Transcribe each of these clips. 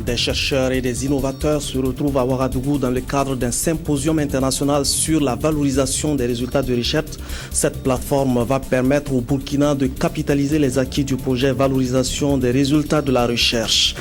Des chercheurs et des innovateurs se retrouvent à Ouagadougou dans le cadre d'un symposium international sur la valorisation des résultats de recherche. Cette plateforme va permettre au Burkina de capitaliser les acquis du projet valorisation des résultats de la recherche.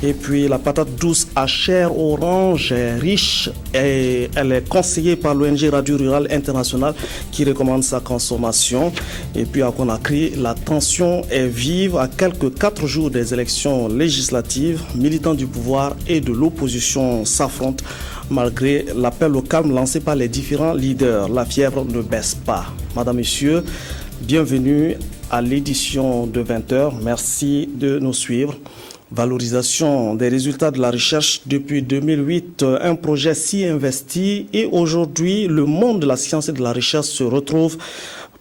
Et puis la patate douce à chair orange est riche et elle est conseillée par l'ONG Radio Rural International qui recommande sa consommation. Et puis à Conakry, la tension est vive à quelques 4 jours des élections législatives. Militants du pouvoir et de l'opposition s'affrontent malgré l'appel au calme lancé par les différents leaders. La fièvre ne baisse pas. Madame, Monsieur, bienvenue à l'édition de 20h. Merci de nous suivre. Valorisation des résultats de la recherche depuis 2008, un projet si investi et aujourd'hui le monde de la science et de la recherche se retrouve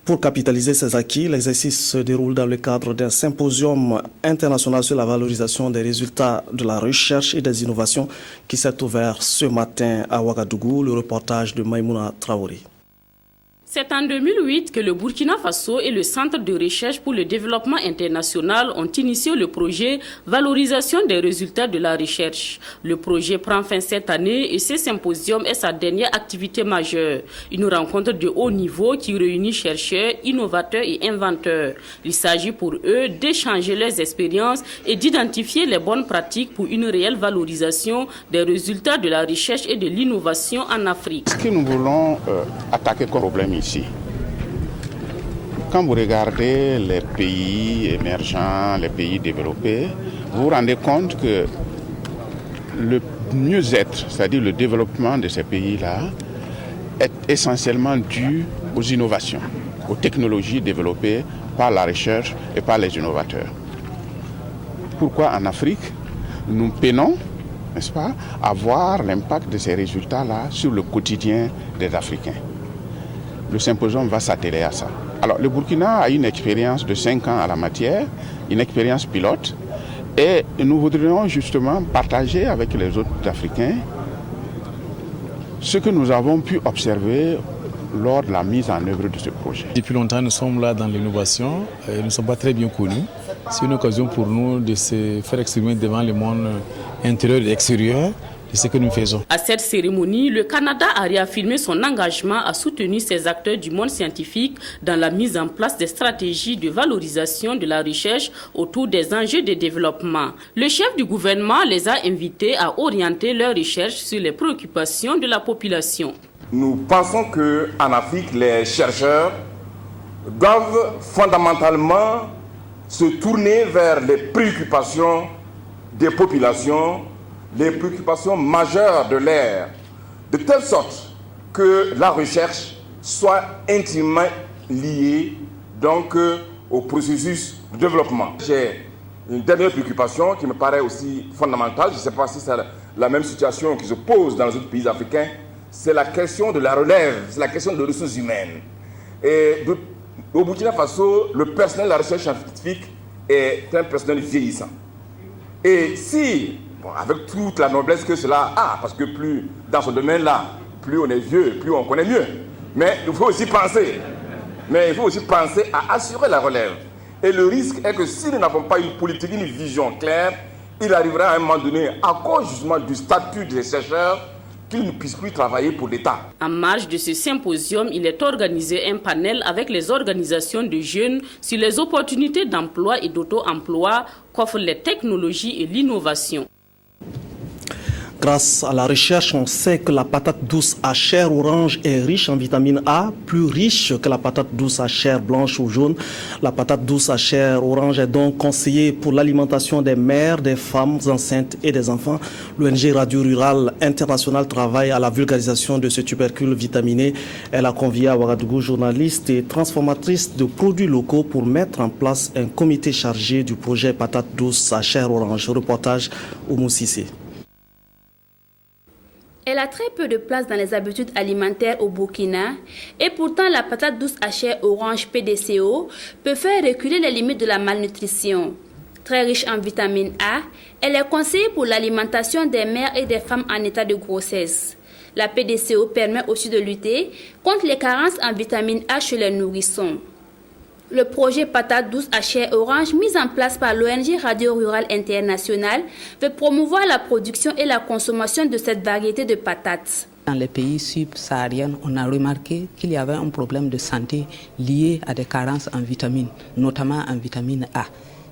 pour capitaliser ses acquis. L'exercice se déroule dans le cadre d'un symposium international sur la valorisation des résultats de la recherche et des innovations qui s'est ouvert ce matin à Ouagadougou. Le reportage de Maïmouna Traoré. C'est en 2008 que le Burkina Faso et le Centre de recherche pour le développement international ont initié le projet Valorisation des résultats de la recherche. Le projet prend fin cette année et ce symposium est sa dernière activité majeure. Une rencontre de haut niveau qui réunit chercheurs, innovateurs et inventeurs. Il s'agit pour eux d'échanger leurs expériences et d'identifier les bonnes pratiques pour une réelle valorisation des résultats de la recherche et de l'innovation en Afrique. Ce que nous voulons attaquer comme problème ici. Quand vous regardez les pays émergents, les pays développés, vous vous rendez compte que le mieux-être, c'est-à-dire le développement de ces pays-là, est essentiellement dû aux innovations, aux technologies développées par la recherche et par les innovateurs. Pourquoi en Afrique, nous peinons, n'est-ce pas, à voir l'impact de ces résultats-là sur le quotidien des Africains. Le symposium va s'atteler à ça. Alors, le Burkina a une expérience de 5 ans à la matière, une expérience pilote, et nous voudrions justement partager avec les autres Africains ce que nous avons pu observer lors de la mise en œuvre de ce projet. Depuis longtemps, nous sommes là dans l'innovation, nous ne sommes pas très bien connus. C'est une occasion pour nous de se faire exprimer devant le monde intérieur et extérieur. C'est ce que nous faisons. À cette cérémonie, le Canada a réaffirmé son engagement à soutenir ses acteurs du monde scientifique dans la mise en place des stratégies de valorisation de la recherche autour des enjeux de développement. Le chef du gouvernement les a invités à orienter leurs recherches sur les préoccupations de la population. Nous pensons qu'en Afrique, les chercheurs doivent fondamentalement se tourner vers les préoccupations des populations, les préoccupations majeures de l'ère, de telle sorte que la recherche soit intimement liée donc au processus de développement. J'ai une dernière préoccupation qui me paraît aussi fondamentale, je ne sais pas si c'est la même situation qui se pose dans les autres pays africains, c'est la question de la relève, c'est la question des ressources humaines. Et au Burkina Faso, le personnel de la recherche scientifique est un personnel vieillissant. Et si avec toute la noblesse que cela a, parce que plus dans ce domaine-là, plus on est vieux, plus on connaît mieux. Mais il faut aussi penser à assurer la relève. Et le risque est que si nous n'avons pas une politique, une vision claire, il arrivera à un moment donné, à cause justement du statut des chercheurs, qu'ils ne puissent plus travailler pour l'État. En marge de ce symposium, il est organisé un panel avec les organisations de jeunes sur les opportunités d'emploi et d'auto-emploi qu'offrent les technologies et l'innovation. Grâce à la recherche, on sait que la patate douce à chair orange est riche en vitamine A, plus riche que la patate douce à chair blanche ou jaune. La patate douce à chair orange est donc conseillée pour l'alimentation des mères, des femmes enceintes et des enfants. L'ONG Radio Rural International travaille à la vulgarisation de ce tubercule vitaminé. Elle a convié à Ouagadougou journalistes et transformatrices de produits locaux pour mettre en place un comité chargé du projet patate douce à chair orange. Reportage Oumou Sissé. Elle a très peu de place dans les habitudes alimentaires au Burkina et pourtant la patate douce à chair orange PDCO peut faire reculer les limites de la malnutrition. Très riche en vitamine A, elle est conseillée pour l'alimentation des mères et des femmes en état de grossesse. La PDCO permet aussi de lutter contre les carences en vitamine A chez les nourrissons. Le projet patate douce à chair orange mis en place par l'ONG Radio Rural International veut promouvoir la production et la consommation de cette variété de patates. Dans les pays subsahariens, on a remarqué qu'il y avait un problème de santé lié à des carences en vitamines, notamment en vitamine A.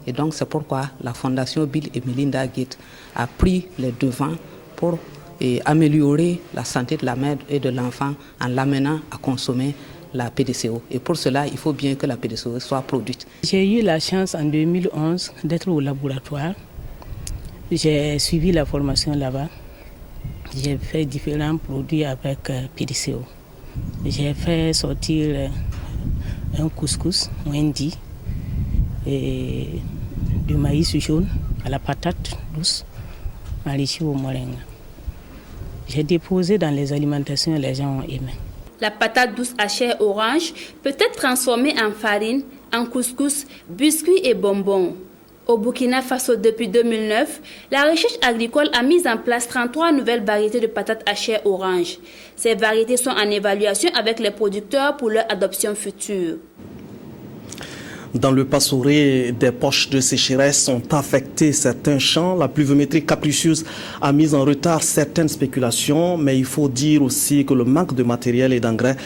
Et donc c'est pourquoi la Fondation Bill et Melinda Gates a pris les devants pour améliorer la santé de la mère et de l'enfant en l'amenant à consommer la PDCO. Et pour cela, il faut bien que la PDCO soit produite. J'ai eu la chance en 2011 d'être au laboratoire. J'ai suivi la formation là-bas. J'ai fait différents produits avec PDCO. J'ai fait sortir un couscous, un indi, et du maïs jaune à la patate douce, enrichi au moringa. J'ai déposé dans les alimentations et les gens ont aimé. La patate douce à chair orange peut être transformée en farine, en couscous, biscuits et bonbons. Au Burkina Faso, depuis 2009, la recherche agricole a mis en place 33 nouvelles variétés de patates à chair orange. Ces variétés sont en évaluation avec les producteurs pour leur adoption future. Dans le Passoré, des poches de sécheresse ont affecté certains champs. La pluviométrie capricieuse a mis en retard certaines spéculations, mais il faut dire aussi que le manque de matériel et d'engrais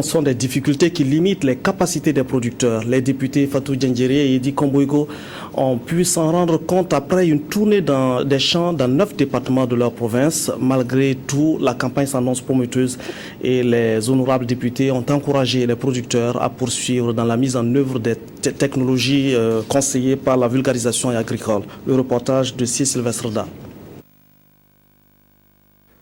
sont des difficultés qui limitent les capacités des producteurs. Les députés Fatou Djendjere et Edi Komboigo ont pu s'en rendre compte après une tournée dans des champs dans 9 départements de leur province. Malgré tout, la campagne s'annonce prometteuse et les honorables députés ont encouragé les producteurs à poursuivre dans la mise en œuvre des technologies conseillées par la vulgarisation agricole. Le reportage de C. Sylvestre Da.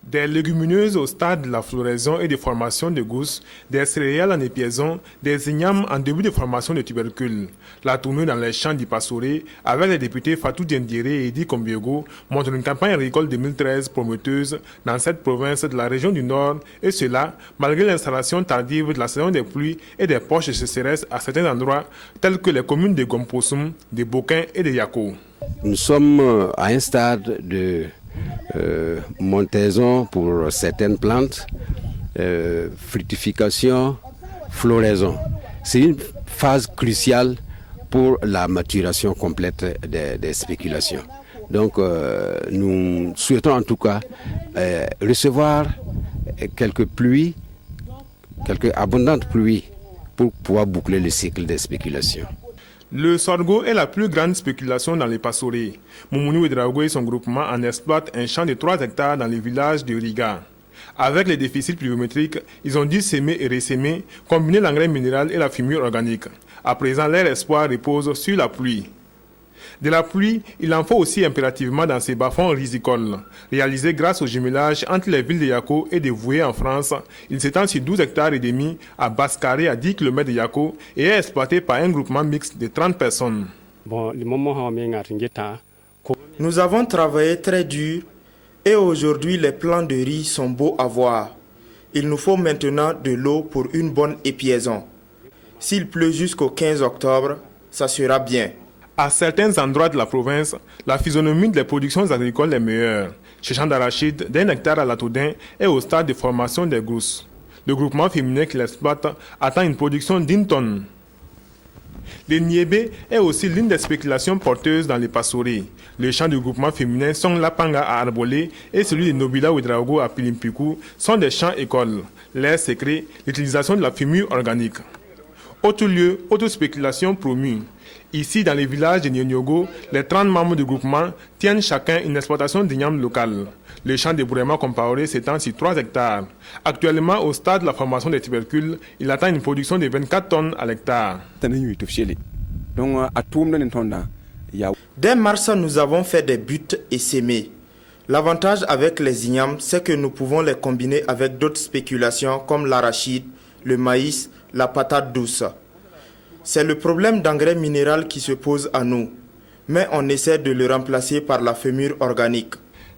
Des légumineuses au stade de la floraison et de formation de gousses, des céréales en épiaison, des ignames en début de formation de tubercules. La tournée dans les champs du Passoré avec les députés Fatou Djendjere et Edi Komboigo montre une campagne agricole 2013 prometteuse dans cette province de la région du Nord, et cela malgré l'installation tardive de la saison des pluies et des poches de sécheresse à certains endroits tels que les communes de Gompossoum, de Boquin et de Yako. Nous sommes à un stade de montaison pour certaines plantes, fructification, floraison. C'est une phase cruciale pour la maturation complète des spéculations. Donc nous souhaitons en tout cas recevoir quelques pluies, quelques abondantes pluies pour pouvoir boucler le cycle des spéculations. Le sorgho est la plus grande spéculation dans les Passoré. Moumouni Ouedraogo et son groupement en exploitent un champ de 3 hectares dans le village de Riga. Avec les déficits pluviométriques, ils ont dû s'aimer et ressemer, combiner l'engrais minéral et la fumure organique. À présent, leur espoir repose sur la pluie. De la pluie, il en faut aussi impérativement dans ces bas-fonds rizicoles. Réalisé grâce au jumelage entre les villes de Yako et de Voué en France, il s'étend sur 12 hectares et demi à Basse-Carré à 10 km de Yako et est exploité par un groupement mixte de 30 personnes. Nous avons travaillé très dur et aujourd'hui les plants de riz sont beaux à voir. Il nous faut maintenant de l'eau pour une bonne épiaison. S'il pleut jusqu'au 15 octobre, ça sera bien. À certains endroits de la province, la physionomie des productions agricoles est meilleure. Chez champ d'arachide, d'1 hectare à la Toudin est au stade de formation des gousses. Le groupement féminin qui l'exploite atteint une production d'1 tonne. Le niébé est aussi l'une des spéculations porteuses dans les Passoré. Les champs du groupement féminin sont Lapanga à Arbolé et celui de Nobila Ouedraogo à Pilimpikou sont des champs écoles. L'air secret, l'utilisation de la fumure organique. Autre lieu, autre spéculation promue. Ici, dans les villages de Nyonyogo, les 30 membres du groupement tiennent chacun une exploitation d'igname locale. Le champ de Bourema Compaoré s'étend sur 3 hectares. Actuellement, au stade de la formation des tubercules, il atteint une production de 24 tonnes à l'hectare. Dès mars, nous avons fait des buts et sémé. L'avantage avec les ignames, c'est que nous pouvons les combiner avec d'autres spéculations comme l'arachide, le maïs, la patate douce. C'est le problème d'engrais minéral qui se pose à nous, mais on essaie de le remplacer par la fémure organique.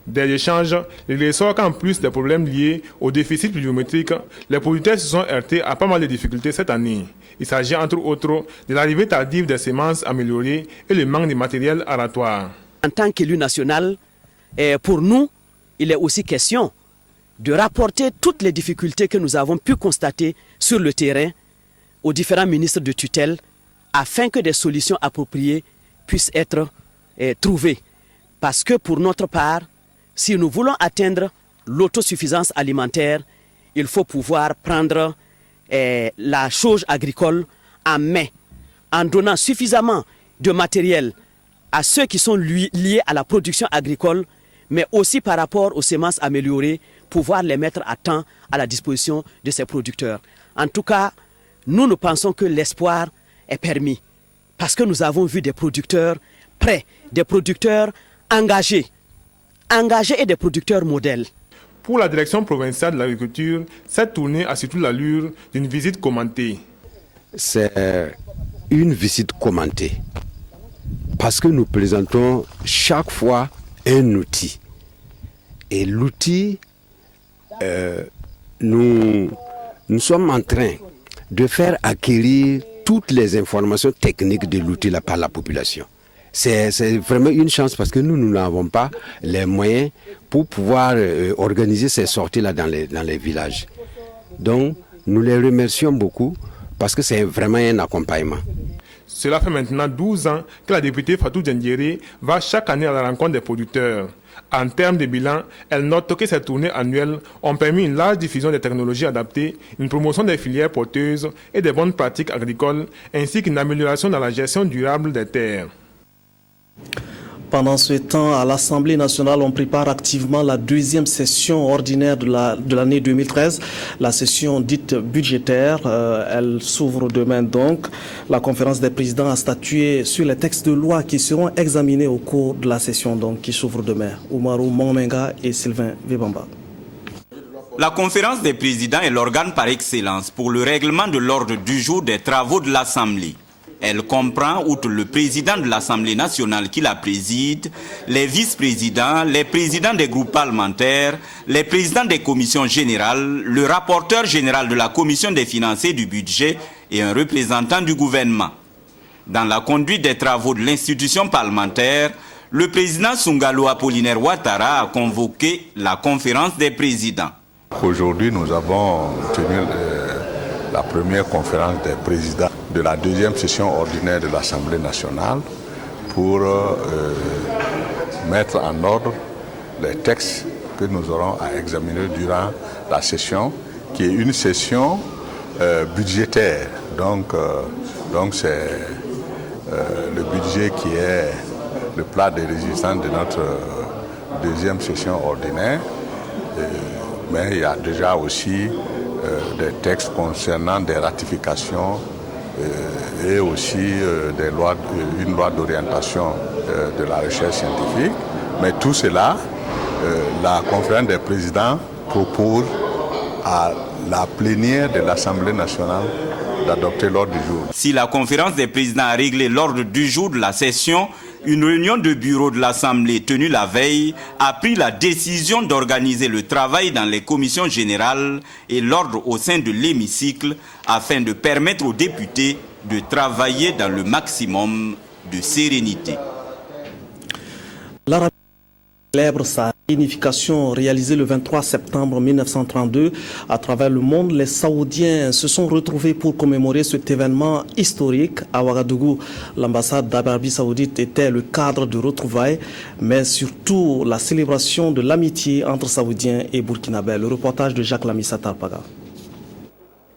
Des échanges, il ressort qu'en plus des problèmes liés au déficit pluviométrique, les producteurs se sont heurtés à pas mal de difficultés cette année. Il s'agit entre autres de l'arrivée tardive des semences améliorées et le manque de matériel aratoire. En tant qu'élu national, pour nous, il est aussi question de rapporter toutes les difficultés que nous avons pu constater sur le terrain aux différents ministres de tutelle afin que des solutions appropriées puissent être trouvées. Parce que pour notre part, si nous voulons atteindre l'autosuffisance alimentaire, il faut pouvoir prendre la chose agricole en main, en donnant suffisamment de matériel à ceux qui sont liés à la production agricole, mais aussi par rapport aux semences améliorées, pouvoir les mettre à temps à la disposition de ces producteurs. En tout cas, nous pensons que l'espoir est permis, parce que nous avons vu des producteurs prêts, des producteurs engagés et des producteurs modèles. Pour la direction provinciale de l'agriculture, cette tournée a surtout l'allure d'une visite commentée. C'est une visite commentée parce que nous présentons chaque fois un outil. Et l'outil, nous sommes en train de faire acquérir toutes les informations techniques de l'outil par la population. C'est vraiment une chance parce que nous n'avons pas les moyens pour pouvoir organiser ces sorties-là dans les villages. Donc, nous les remercions beaucoup parce que c'est vraiment un accompagnement. Cela fait maintenant 12 ans que la députée Fatou Diendéré va chaque année à la rencontre des producteurs. En termes de bilan, elle note que ces tournées annuelles ont permis une large diffusion des technologies adaptées, une promotion des filières porteuses et des bonnes pratiques agricoles, ainsi qu'une amélioration dans la gestion durable des terres. Pendant ce temps, à l'Assemblée nationale, on prépare activement la deuxième session ordinaire de l'année 2013, la session dite budgétaire. Elle s'ouvre demain donc. La conférence des présidents a statué sur les textes de loi qui seront examinés au cours de la session donc, qui s'ouvre demain. Oumarou Monmenga et Sylvain Vebamba. La conférence des présidents est l'organe par excellence pour le règlement de l'ordre du jour des travaux de l'Assemblée. Elle comprend, outre le président de l'Assemblée nationale qui la préside, les vice-présidents, les présidents des groupes parlementaires, les présidents des commissions générales, le rapporteur général de la commission des finances et du budget et un représentant du gouvernement. Dans la conduite des travaux de l'institution parlementaire, le président Sungalo Apollinaire Ouattara a convoqué la conférence des présidents. Aujourd'hui, nous avons tenu la première conférence des présidents de la deuxième session ordinaire de l'Assemblée nationale pour mettre en ordre les textes que nous aurons à examiner durant la session, qui est une session budgétaire. Donc c'est le budget qui est le plat de résistance de notre deuxième session ordinaire. Mais il y a déjà aussi des textes concernant des ratifications et aussi une loi d'orientation de la recherche scientifique. Mais tout cela, la conférence des présidents propose à la plénière de l'Assemblée nationale d'adopter l'ordre du jour. Si la conférence des présidents a réglé l'ordre du jour de la session, une réunion de bureau de l'Assemblée tenue la veille a pris la décision d'organiser le travail dans les commissions générales et l'ordre au sein de l'hémicycle afin de permettre aux députés de travailler dans le maximum de sérénité. La célèbre sa réunification réalisée le 23 septembre 1932. À travers le monde, les Saoudiens se sont retrouvés pour commémorer cet événement historique. À Ouagadougou, l'ambassade d'Arabie Saoudite était le cadre de retrouvailles, mais surtout la célébration de l'amitié entre Saoudiens et Burkinabés. Le reportage de Jacques Lamissa Tarpaga.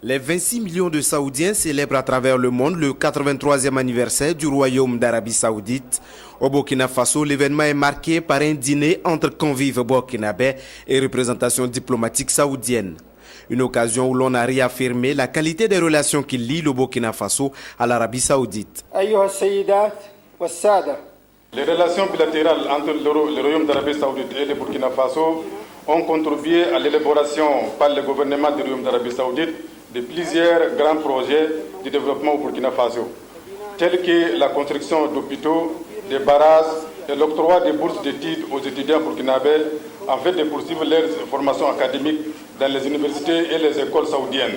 Les 26 millions de Saoudiens célèbrent à travers le monde le 83e anniversaire du Royaume d'Arabie Saoudite. Au Burkina Faso, l'événement est marqué par un dîner entre convives burkinabés et représentations diplomatiques saoudiennes. Une occasion où l'on a réaffirmé la qualité des relations qui lient le Burkina Faso à l'Arabie Saoudite. Les relations bilatérales entre le Royaume d'Arabie Saoudite et le Burkina Faso ont contribué à l'élaboration par le gouvernement du Royaume d'Arabie Saoudite de plusieurs grands projets de développement au Burkina Faso, tels que la construction d'hôpitaux, des barrages et l'octroi de bourses d'études aux étudiants burkinabés afin de poursuivre leurs formations académiques dans les universités et les écoles saoudiennes.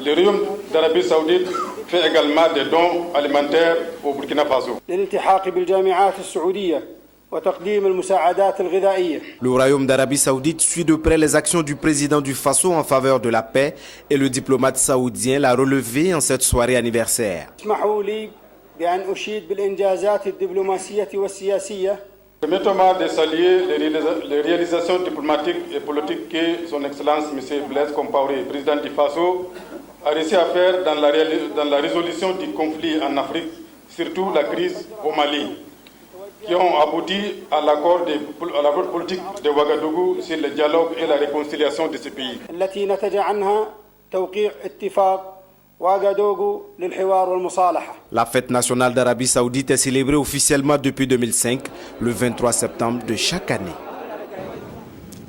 Le Royaume d'Arabie Saoudite fait également des dons alimentaires au Burkina Faso. Le Royaume d'Arabie Saoudite suit de près les actions du président du Faso en faveur de la paix et le diplomate saoudien l'a relevé en cette soirée anniversaire. Permettez-moi de saluer les réalisations diplomatiques et politiques que son Excellence M. Blaise Compaoré, président du Faso, a réussi à faire dans la résolution du conflit en Afrique, surtout la crise au Mali, qui ont abouti à l'accord politique de Ouagadougou sur le dialogue et la réconciliation de ce pays. La fête nationale d'Arabie Saoudite est célébrée officiellement depuis 2005, le 23 septembre de chaque année.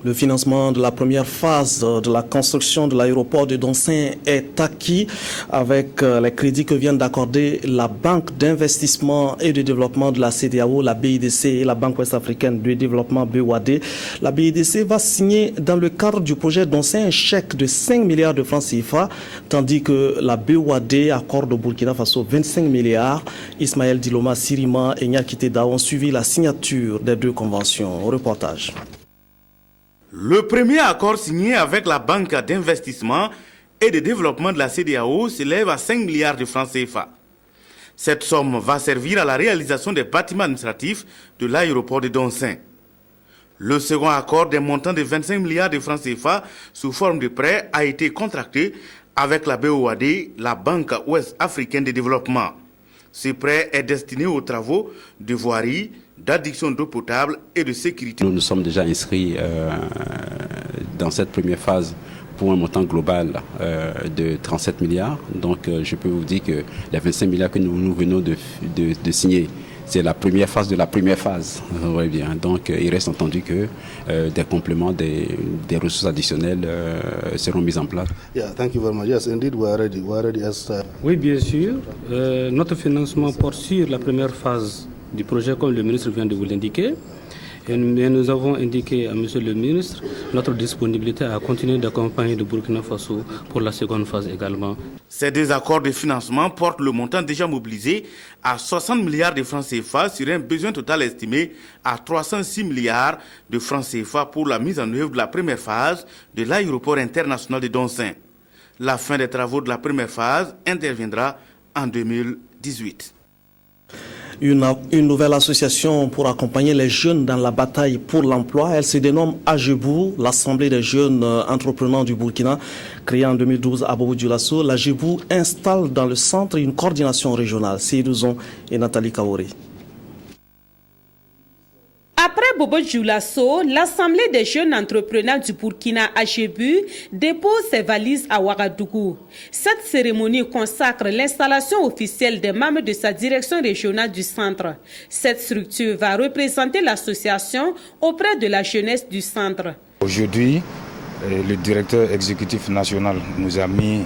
Le financement de la première phase de la construction de l'aéroport de Doncin est acquis avec les crédits que viennent d'accorder la Banque d'investissement et de développement de la CEDEAO, la BIDC et la Banque ouest-africaine de développement BOAD. La BIDC va signer dans le cadre du projet Doncin un chèque de 5 milliards de francs CFA, tandis que la BOAD accorde au Burkina Faso 25 milliards. Ismaël Diloma, Sirima et Nyakiteda ont suivi la signature des deux conventions. Au reportage. Le premier accord signé avec la Banque d'investissement et de développement de la CEDEAO s'élève à 5 milliards de francs CFA. Cette somme va servir à la réalisation des bâtiments administratifs de l'aéroport de Doncin. Le second accord d'un montant de 25 milliards de francs CFA sous forme de prêt a été contracté avec la BOAD, la Banque ouest-africaine de développement. Ce prêt est destiné aux travaux de voirie, d'adduction d'eau potable et de sécurité. Nous nous sommes déjà inscrits dans cette première phase pour un montant global de 37 milliards. Donc je peux vous dire que les 25 milliards que nous venons de signer, c'est la première phase de la première phase. Ouais, bien. Donc il reste entendu que des compléments, des ressources additionnelles seront mises en place. Oui, bien sûr. Notre financement porte sur la première phase du projet, comme le ministre vient de vous l'indiquer. Et nous avons indiqué à monsieur le ministre notre disponibilité à continuer d'accompagner le Burkina Faso pour la seconde phase également. Ces deux accords de financement portent le montant déjà mobilisé à 60 milliards de francs CFA sur un besoin total estimé à 306 milliards de francs CFA pour la mise en œuvre de la première phase de l'aéroport international de Doncin. La fin des travaux de la première phase interviendra en 2018. Une nouvelle association pour accompagner les jeunes dans la bataille pour l'emploi. Elle se dénomme AGEBOU, l'Assemblée des jeunes entrepreneurs du Burkina. Créée en 2012 à Bobo Dioulasso, l'AGEBOU installe dans le centre une coordination régionale. Seydou et Nathalie Kaori. Après Bobo Dioulasso, l'Assemblée des jeunes entrepreneurs du Burkina AGEBU dépose ses valises à Ouagadougou. Cette cérémonie consacre l'installation officielle des membres de sa direction régionale du centre. Cette structure va représenter l'association auprès de la jeunesse du centre. Aujourd'hui, le directeur exécutif national nous a mis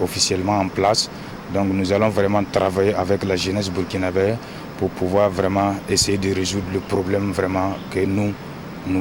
officiellement en place. Donc nous allons vraiment travailler avec la jeunesse burkinabé pour pouvoir vraiment essayer de résoudre le problème vraiment que nous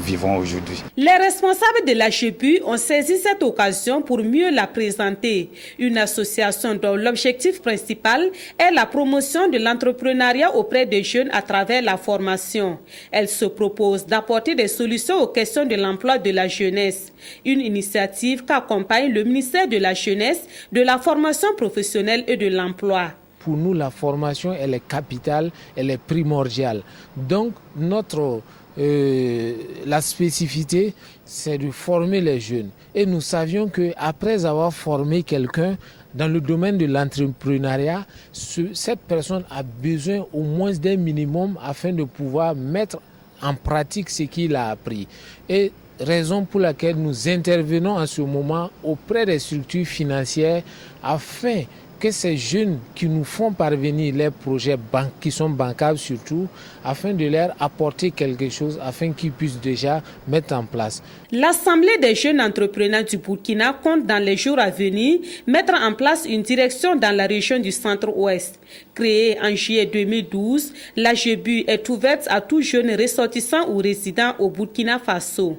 vivons aujourd'hui. Les responsables de l'AGEBU ont saisi cette occasion pour mieux la présenter. Une association dont l'objectif principal est la promotion de l'entrepreneuriat auprès des jeunes à travers la formation. Elle se propose d'apporter des solutions aux questions de l'emploi de la jeunesse. Une initiative qu'accompagne le ministère de la Jeunesse, de la formation professionnelle et de l'emploi. Pour nous, la formation, elle est capitale, elle est primordiale. Donc, notre la spécificité, c'est de former les jeunes. Et nous savions qu'après avoir formé quelqu'un dans le domaine de l'entrepreneuriat, cette personne a besoin au moins d'un minimum afin de pouvoir mettre en pratique ce qu'il a appris. Et raison pour laquelle nous intervenons en ce moment auprès des structures financières afin que ces jeunes qui nous font parvenir leurs projets qui sont bancables surtout, afin de leur apporter quelque chose, afin qu'ils puissent déjà mettre en place. L'Assemblée des jeunes entrepreneurs du Burkina compte dans les jours à venir mettre en place une direction dans la région du centre-ouest. Créée en juillet 2012, la GEBU est ouverte à tout jeune ressortissant ou résident au Burkina Faso.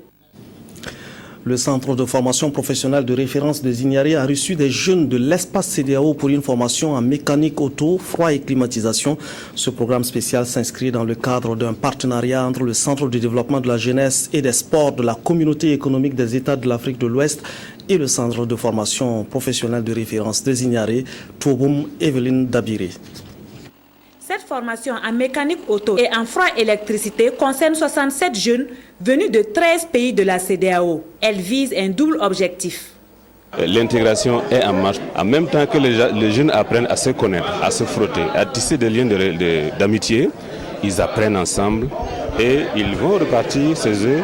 Le centre de formation professionnelle de référence de Zignari a reçu des jeunes de l'espace CEDEAO pour une formation en mécanique auto, froid et climatisation. Ce programme spécial s'inscrit dans le cadre d'un partenariat entre le Centre de développement de la jeunesse et des sports de la Communauté économique des États de l'Afrique de l'Ouest et le Centre de formation professionnelle de référence de Zignari, Touboum Evelyne Dabiri. Cette formation en mécanique auto et en froid électricité concerne 67 jeunes venus de 13 pays de la CEDEAO. Elle vise un double objectif. L'intégration est en marche. En même temps que les jeunes apprennent à se connaître, à se frotter, à tisser des liens d'amitié, ils apprennent ensemble et ils vont repartir chez eux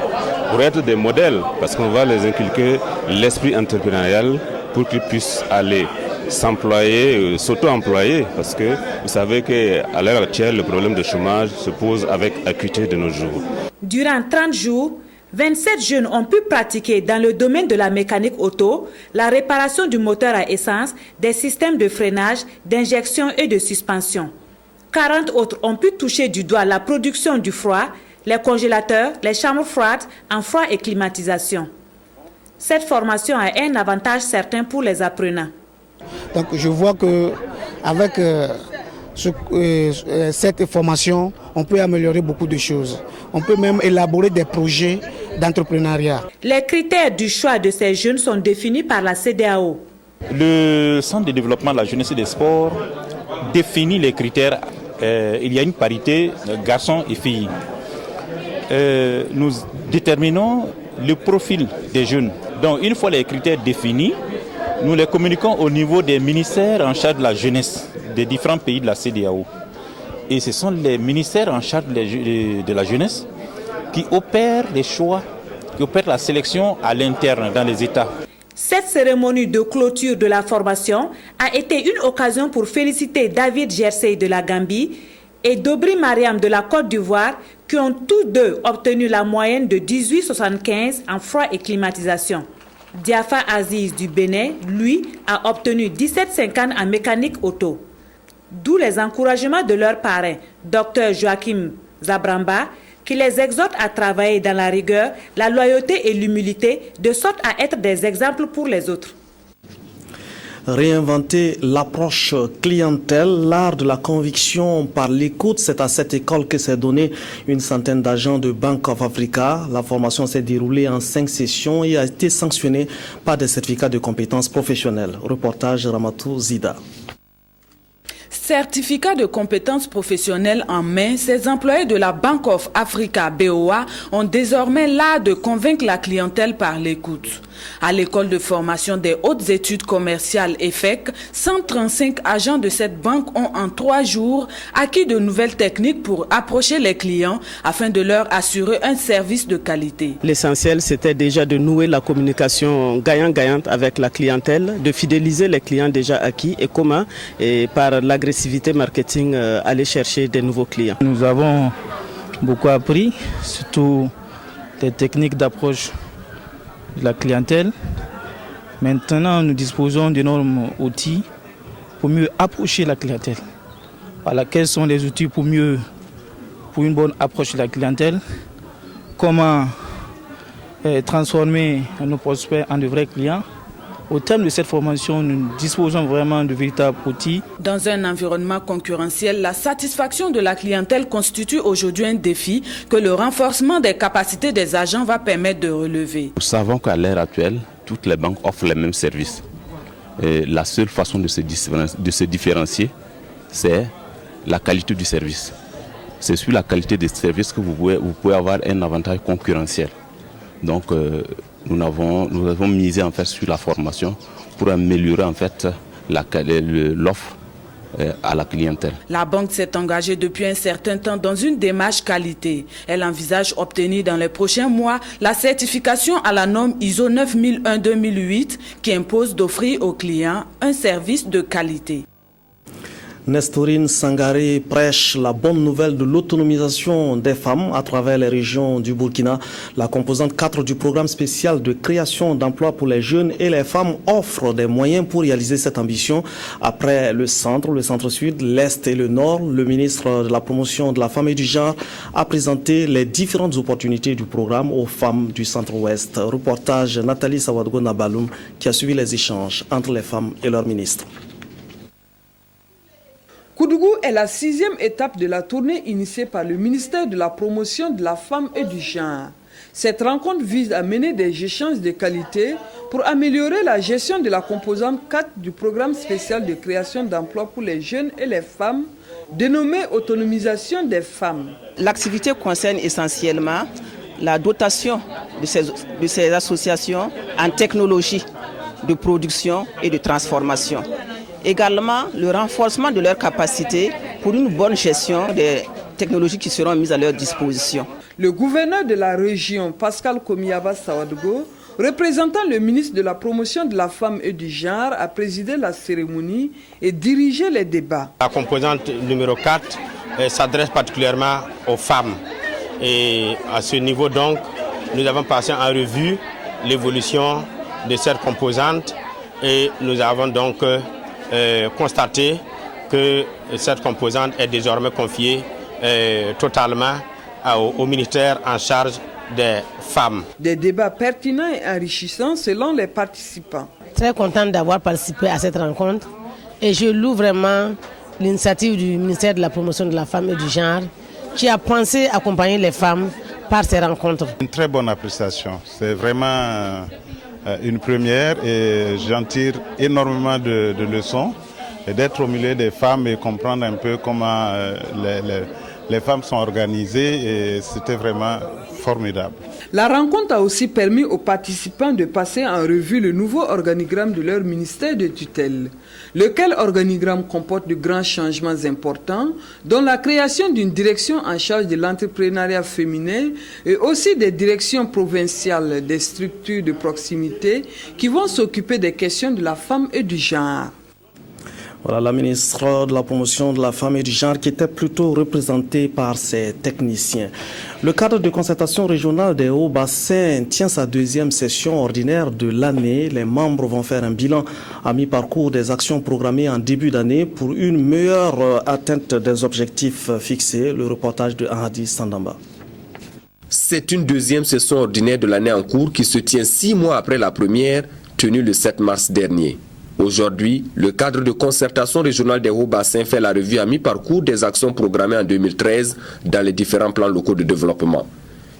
pour être des modèles parce qu'on va les inculquer l'esprit entrepreneurial pour qu'ils puissent aller s'employer, s'auto-employer, parce que vous savez qu'à l'heure actuelle, le problème de chômage se pose avec acuité de nos jours. Durant 30 jours, 27 jeunes ont pu pratiquer dans le domaine de la mécanique auto, la réparation du moteur à essence, des systèmes de freinage, d'injection et de suspension. 40 autres ont pu toucher du doigt la production du froid, les congélateurs, les chambres froides en froid et climatisation. Cette formation a un avantage certain pour les apprenants. Donc je vois qu'avec cette formation, on peut améliorer beaucoup de choses. On peut même élaborer des projets d'entrepreneuriat. Les critères du choix de ces jeunes sont définis par la CEDEAO. Le Centre de développement de la jeunesse et des sports définit les critères. Il y a une parité garçons et filles. Nous déterminons le profil des jeunes. Donc une fois les critères définis, nous les communiquons au niveau des ministères en charge de la jeunesse des différents pays de la CEDEAO. Et ce sont les ministères en charge de la jeunesse qui opèrent les choix, qui opèrent la sélection à l'interne dans les États. Cette cérémonie de clôture de la formation a été une occasion pour féliciter David Jersey de la Gambie et Dobri Mariam de la Côte d'Ivoire qui ont tous deux obtenu la moyenne de 18,75 en froid et climatisation. Diafa Aziz du Bénin, lui, a obtenu 17,50 en mécanique auto. D'où les encouragements de leur parrain, Dr Joachim Zabramba, qui les exhorte à travailler dans la rigueur, la loyauté et l'humilité, de sorte à être des exemples pour les autres. Réinventer l'approche clientèle, l'art de la conviction par l'écoute, c'est à cette école que s'est donné une centaine d'agents de Bank of Africa. La formation s'est déroulée en 5 sessions et a été sanctionnée par des certificats de compétences professionnelles. Reportage Ramatou Zida. Certificat de compétences professionnelles en main, ces employés de la Bank of Africa BOA ont désormais l'art de convaincre la clientèle par l'écoute. À l'école de formation des hautes études commerciales EFEC, 135 agents de cette banque ont en 3 jours acquis de nouvelles techniques pour approcher les clients afin de leur assurer un service de qualité. L'essentiel, c'était déjà de nouer la communication gagnant-gagnante avec la clientèle, de fidéliser les clients déjà acquis et comment, et par l'agressivité marketing, aller chercher des nouveaux clients. Nous avons beaucoup appris, surtout des techniques d'approche de la clientèle. Maintenant, nous disposons d'énormes outils pour mieux approcher la clientèle. Voilà, quels sont les outils pour une bonne approche de la clientèle? Comment transformer nos prospects en de vrais clients? Au terme de cette formation, nous disposons vraiment de véritables outils. Dans un environnement concurrentiel, la satisfaction de la clientèle constitue aujourd'hui un défi que le renforcement des capacités des agents va permettre de relever. Nous savons qu'à l'heure actuelle, toutes les banques offrent les mêmes services. Et la seule façon de se différencier, c'est la qualité du service. c'est sur la qualité des services que vous pouvez avoir un avantage concurrentiel. Donc nous avons misé en fait sur la formation pour améliorer en fait l'offre à la clientèle. La banque s'est engagée depuis un certain temps dans une démarche qualité. Elle envisage obtenir dans les prochains mois la certification à la norme ISO 9001-2008 qui impose d'offrir aux clients un service de qualité. Nestorine Sangaré prêche la bonne nouvelle de l'autonomisation des femmes à travers les régions du Burkina. La composante 4 du programme spécial de création d'emplois pour les jeunes et les femmes offre des moyens pour réaliser cette ambition. Après le centre-sud, l'est et le nord, le ministre de la promotion de la femme et du genre a présenté les différentes opportunités du programme aux femmes du centre-ouest. Reportage Nathalie Sawadgo-Nabaloum qui a suivi les échanges entre les femmes et leur ministre. Koudougou est la 6e étape de la tournée initiée par le ministère de la promotion de la femme et du genre. Cette rencontre vise à mener des échanges de qualité pour améliorer la gestion de la composante 4 du programme spécial de création d'emplois pour les jeunes et les femmes, dénommé Autonomisation des femmes. L'activité concerne essentiellement la dotation de ces associations en technologie de production et de transformation. Également, le renforcement de leurs capacités pour une bonne gestion des technologies qui seront mises à leur disposition. Le gouverneur de la région, Pascal Komiaba Sawadgo, représentant le ministre de la promotion de la femme et du genre, a présidé la cérémonie et dirigé les débats. La composante numéro 4 s'adresse particulièrement aux femmes. Et à ce niveau, donc, nous avons passé en revue l'évolution de cette composante et nous avons donc constaté que cette composante est désormais confiée totalement au ministère en charge des femmes. Des débats pertinents et enrichissants selon les participants. Très contente d'avoir participé à cette rencontre et je loue vraiment l'initiative du ministère de la promotion de la femme et du genre qui a pensé accompagner les femmes par ces rencontres. Une très bonne appréciation, c'est vraiment une première et j'en tire énormément de leçons et d'être au milieu des femmes et comprendre un peu comment les femmes sont organisées et c'était vraiment formidable. La rencontre a aussi permis aux participants de passer en revue le nouveau organigramme de leur ministère de tutelle, lequel organigramme comporte de grands changements importants, dont la création d'une direction en charge de l'entrepreneuriat féminin et aussi des directions provinciales des structures de proximité qui vont s'occuper des questions de la femme et du genre. Voilà la ministre de la promotion de la femme et du genre qui était plutôt représentée par ses techniciens. Le cadre de concertation régionale des Hauts-Bassins tient sa 2e session ordinaire de l'année. Les membres vont faire un bilan à mi-parcours des actions programmées en début d'année pour une meilleure atteinte des objectifs fixés. Le reportage de Ahadi Sandamba. C'est une 2e session ordinaire de l'année en cours qui se tient 6 mois après la première, tenue le 7 mars dernier. Aujourd'hui, le cadre de concertation régionale des Hauts-Bassins fait la revue à mi-parcours des actions programmées en 2013 dans les différents plans locaux de développement.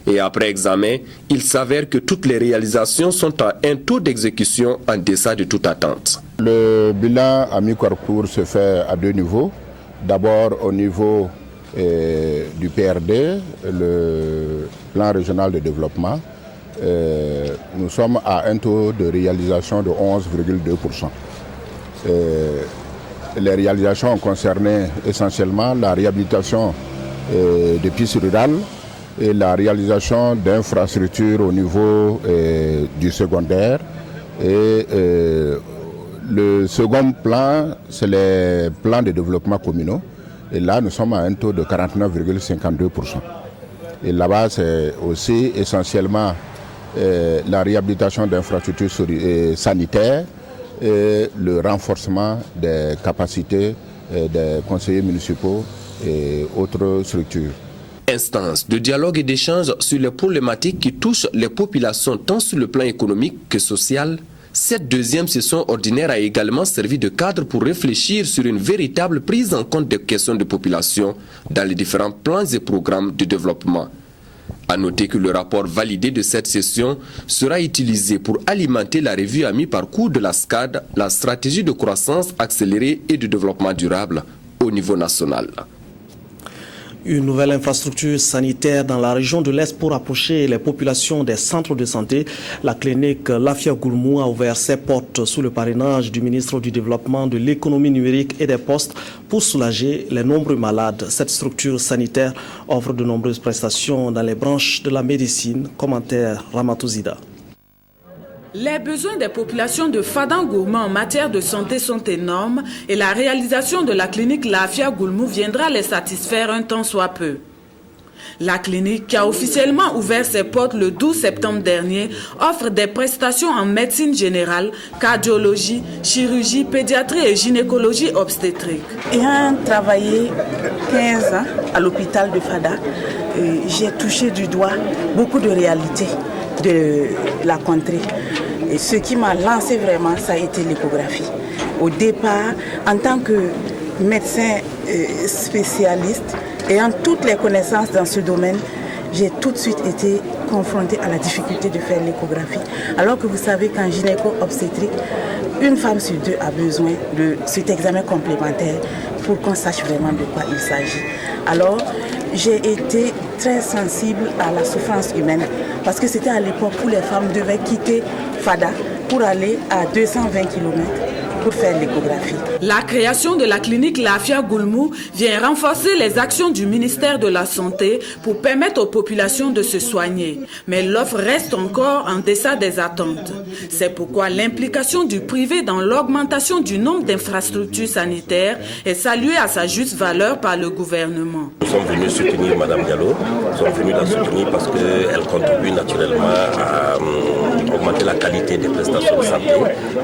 Et après examen, il s'avère que toutes les réalisations sont à un taux d'exécution en deçà de toute attente. Le bilan à mi-parcours se fait à 2 niveaux. D'abord au niveau du PRD, le plan régional de développement. Nous sommes à un taux de réalisation de 11,2%. Les réalisations ont concerné essentiellement la réhabilitation des pistes rurales et la réalisation d'infrastructures au niveau du secondaire. Et le second plan, c'est les plans de développement communaux. Et là, nous sommes à un taux de 49,52%. Et là-bas, c'est aussi essentiellement la réhabilitation d'infrastructures sanitaires et le renforcement des capacités des conseillers municipaux et autres structures. Instance de dialogue et d'échange sur les problématiques qui touchent les populations tant sur le plan économique que social. Cette 2e session ordinaire a également servi de cadre pour réfléchir sur une véritable prise en compte des questions de population dans les différents plans et programmes de développement. A noter que le rapport validé de cette session sera utilisé pour alimenter la revue à mi-parcours de la SCAD, la stratégie de croissance accélérée et de développement durable au niveau national. Une nouvelle infrastructure sanitaire dans la région de l'Est pour approcher les populations des centres de santé. La clinique Lafia Goulmou a ouvert ses portes sous le parrainage du ministre du Développement, de l'économie numérique et des postes pour soulager les nombreux malades. Cette structure sanitaire offre de nombreuses prestations dans les branches de la médecine. Commentaire Ramatouzida. Les besoins des populations de Fadangourma en matière de santé sont énormes et la réalisation de la clinique Lafia Goulmou viendra les satisfaire un temps soit peu. La clinique, qui a officiellement ouvert ses portes le 12 septembre dernier, offre des prestations en médecine générale, cardiologie, chirurgie, pédiatrie et gynécologie obstétrique. Ayant travaillé 15 ans à l'hôpital de Fada, j'ai touché du doigt beaucoup de réalités de la contrée. Et ce qui m'a lancé vraiment, ça a été l'échographie. Au départ, en tant que médecin spécialiste, ayant toutes les connaissances dans ce domaine, j'ai tout de suite été confrontée à la difficulté de faire l'échographie. Alors que vous savez qu'en gynéco-obstétrique, une femme sur deux a besoin de cet examen complémentaire pour qu'on sache vraiment de quoi il s'agit. Alors, j'ai été très sensible à la souffrance humaine parce que c'était à l'époque où les femmes devaient quitter Fada pour aller à 220 km pour faire l'échographie. La création de la clinique Lafia Goulmou vient renforcer les actions du ministère de la Santé pour permettre aux populations de se soigner. Mais l'offre reste encore en deçà des attentes. C'est pourquoi l'implication du privé dans l'augmentation du nombre d'infrastructures sanitaires est saluée à sa juste valeur par le gouvernement. Nous sommes venus soutenir Mme Diallo. Nous sommes venus la soutenir parce qu'elle contribue naturellement à augmenter la qualité des prestations de santé.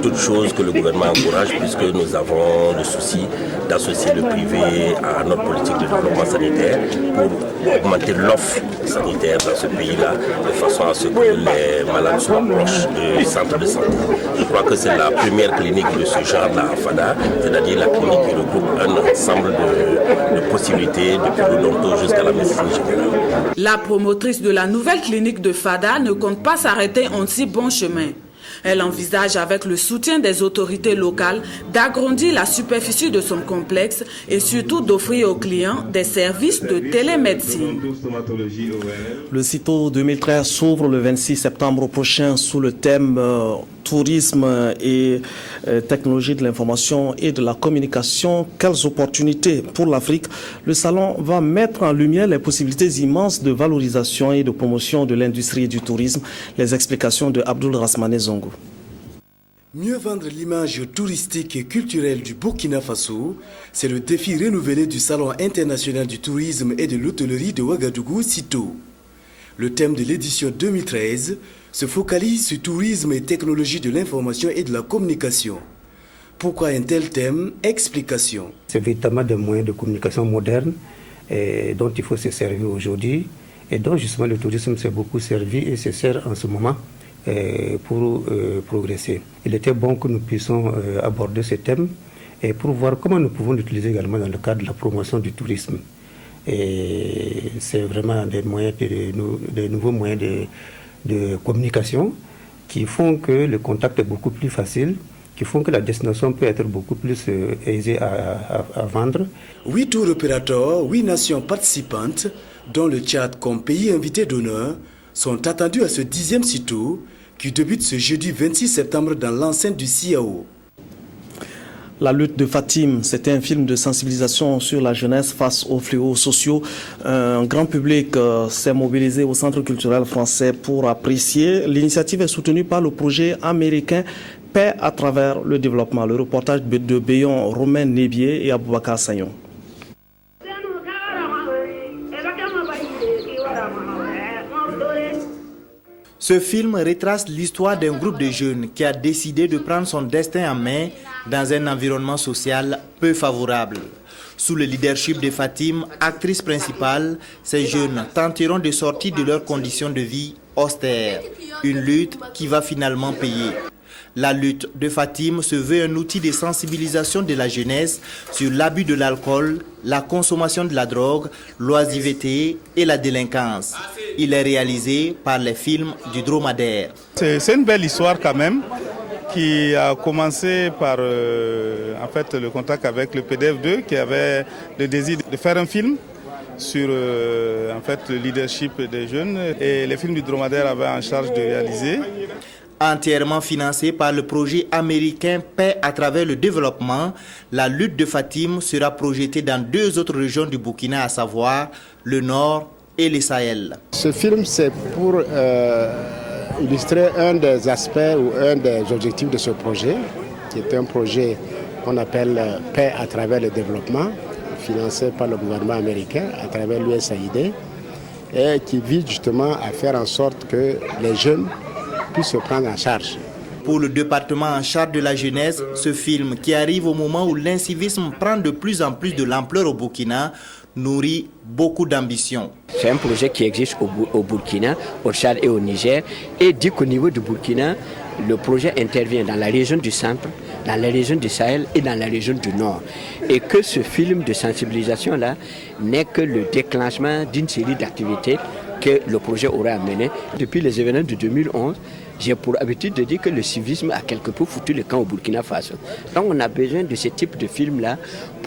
Toute chose que le gouvernement encourage puisque nous avons le souci d'associer le privé à notre politique de développement sanitaire pour augmenter l'offre sanitaire dans ce pays-là de façon à ce que les malades soient proches du centre de santé. Je crois que c'est la première clinique de ce genre-là à Fada, c'est-à-dire la clinique qui regroupe un ensemble de possibilités depuis l'odonto jusqu'à la médecine générale. La promotrice de la nouvelle clinique de Fada ne compte pas s'arrêter en si bon chemin. Elle envisage, avec le soutien des autorités locales, d'agrandir la superficie de son complexe et surtout d'offrir aux clients des services de télémédecine. Le CITO 2013 s'ouvre le 26 septembre prochain sous le thème tourisme et technologie de l'information et de la communication. Quelles opportunités pour l'Afrique? Le salon va mettre en lumière les possibilités immenses de valorisation et de promotion de l'industrie et du tourisme. Les explications de Abdoul Rasmane Zongo. Mieux vendre l'image touristique et culturelle du Burkina Faso, c'est le défi renouvelé du Salon international du tourisme et de l'hôtellerie de Ouagadougou, CITO. Le thème de l'édition 2013 se focalise sur tourisme et technologie de l'information et de la communication. Pourquoi un tel thème? Explication. C'est véritablement des moyens de communication modernes dont il faut se servir aujourd'hui et dont justement le tourisme s'est beaucoup servi et se sert en ce moment pour progresser. Il était bon que nous puissions aborder ce thème et pour voir comment nous pouvons l'utiliser également dans le cadre de la promotion du tourisme. Et c'est vraiment des nouveaux moyens de communication qui font que le contact est beaucoup plus facile, qui font que la destination peut être beaucoup plus aisée à vendre. 8 tours opérateurs, 8 nations participantes, dont le Tchad comme pays invité d'honneur, sont attendus à ce 10e CITO qui débute ce jeudi 26 septembre dans l'enceinte du CIAO. La lutte de Fatim, c'était un film de sensibilisation sur la jeunesse face aux fléaux sociaux. Un grand public s'est mobilisé au Centre culturel français pour apprécier. L'initiative est soutenue par le projet américain Paix à travers le développement. Le reportage de Béon, Romain Nébier et Aboubakar Sayon. Ce film retrace l'histoire d'un groupe de jeunes qui a décidé de prendre son destin en main dans un environnement social peu favorable. Sous le leadership de Fatim, actrice principale, ces jeunes tenteront de sortir de leurs conditions de vie austères. Une lutte qui va finalement payer. La lutte de Fatim se veut un outil de sensibilisation de la jeunesse sur l'abus de l'alcool, la consommation de la drogue, l'oisiveté et la délinquance. Il est réalisé par les films du Dromadaire. C'est une belle histoire quand même qui a commencé par le contact avec le PDF2 qui avait le désir de faire un film sur en fait, le leadership des jeunes. Et les films du dromadaire avaient en charge de réaliser. Entièrement financé par le projet américain Paix à travers le développement, la lutte de Fatim sera projetée dans 2 autres régions du Burkina, à savoir le Nord et le Sahel. Ce film, c'est pour illustrer un des aspects ou un des objectifs de ce projet, qui est un projet qu'on appelle Paix à travers le développement, financé par le gouvernement américain à travers l'USAID, et qui vise justement à faire en sorte que les jeunes puissent se prendre en charge. Pour le département en charge de la jeunesse, ce film, qui arrive au moment où l'incivisme prend de plus en plus de l'ampleur au Burkina, nourrit beaucoup d'ambition. C'est un projet qui existe au Burkina, au Tchad et au Niger, et dit qu'au niveau du Burkina, le projet intervient dans la région du centre, dans la région du Sahel et dans la région du Nord. Et que ce film de sensibilisation-là n'est que le déclenchement d'une série d'activités que le projet aura amené. Depuis les événements de 2011, j'ai pour habitude de dire que le civisme a quelque peu foutu le camp au Burkina Faso. Donc on a besoin de ce type de film-là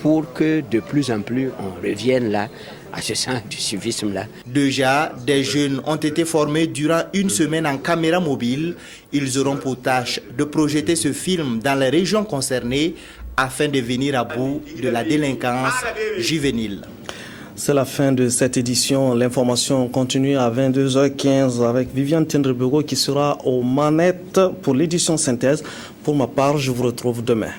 pour que de plus en plus on revienne là à ce sens du civisme-là. Déjà, des jeunes ont été formés durant une semaine en caméra mobile. Ils auront pour tâche de projeter ce film dans les régions concernées afin de venir à bout de la délinquance juvénile. C'est la fin de cette édition. L'information continue à 22h15 avec Viviane Tendrebego qui sera aux manettes pour l'édition synthèse. Pour ma part, je vous retrouve demain.